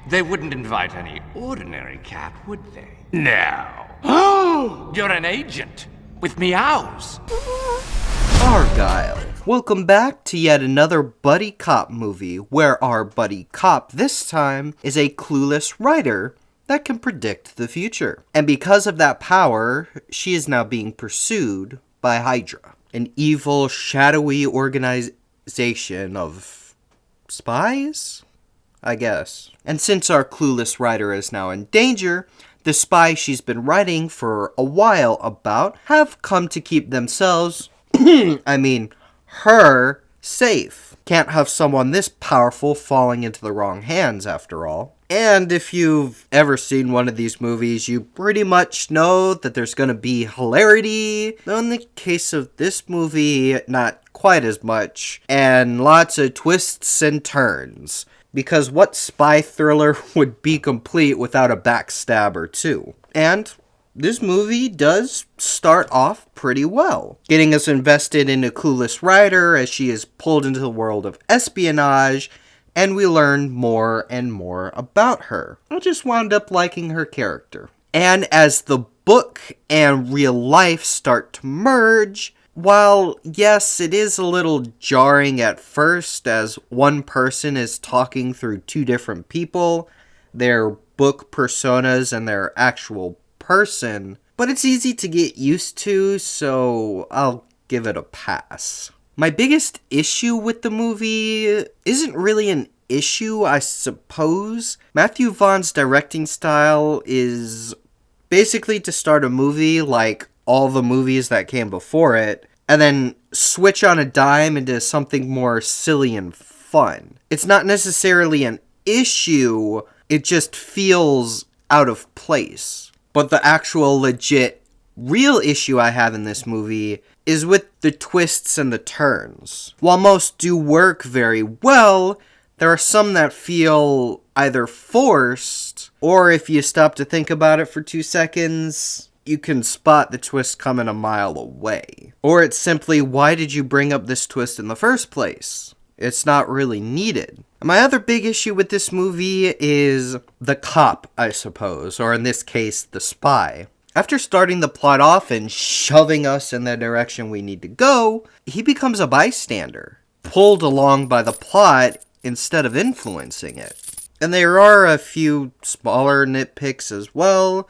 They wouldn't invite any ordinary cat, would they? No. Oh, you're an agent with meows. Argylle. Welcome back to yet another buddy cop movie, where our buddy cop this time is a clueless writer that can predict the future. And because of that power, she is now being pursued by Hydra, an evil, shadowy organization of spies, I guess. And since our clueless writer is now in danger, the spies she's been writing for a while about have come to keep themselves, her, safe. Can't have someone this powerful falling into the wrong hands, after all. And if you've ever seen one of these movies, you pretty much know that there's gonna be hilarity. Though in the case of this movie, not quite as much. And lots of twists and turns. Because what spy thriller would be complete without a backstab or two? And this movie does start off pretty well, getting us invested in a clueless writer as she is pulled into the world of espionage, and we learn more and more about her. I just wound up liking her character. And as the book and real life start to merge, while yes, it is a little jarring at first as one person is talking through two different people, their book personas and their actual person, but it's easy to get used to, so I'll give it a pass. My biggest issue with the movie isn't really an issue, I suppose. Matthew Vaughn's directing style is basically to start a movie like all the movies that came before it, and then switch on a dime into something more silly and fun. It's not necessarily an issue, it just feels out of place. But the actual legit real issue I have in this movie is with the twists and the turns. While most do work very well, there are some that feel either forced, or if you stop to think about it for 2 seconds, you can spot the twist coming a mile away. Or it's simply, why did you bring up this twist in the first place? It's not really needed. My other big issue with this movie is the cop, I suppose, or in this case, the spy. After starting the plot off and shoving us in the direction we need to go, he becomes a bystander, pulled along by the plot instead of influencing it. And there are a few smaller nitpicks as well,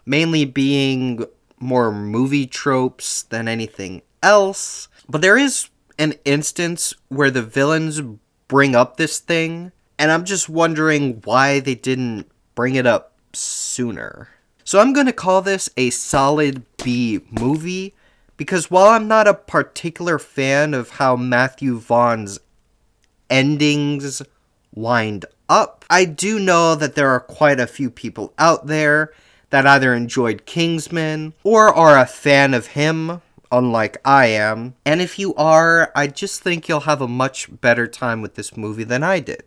mainly being more movie tropes than anything else. But there is an instance where the villains bring up this thing, and I'm just wondering why they didn't bring it up sooner. So I'm going to call this a solid B movie, because while I'm not a particular fan of how Matthew Vaughn's endings wind up, I do know that there are quite a few people out there that either enjoyed Kingsman or are a fan of him, unlike I am. And if you are, I just think you'll have a much better time with this movie than I did.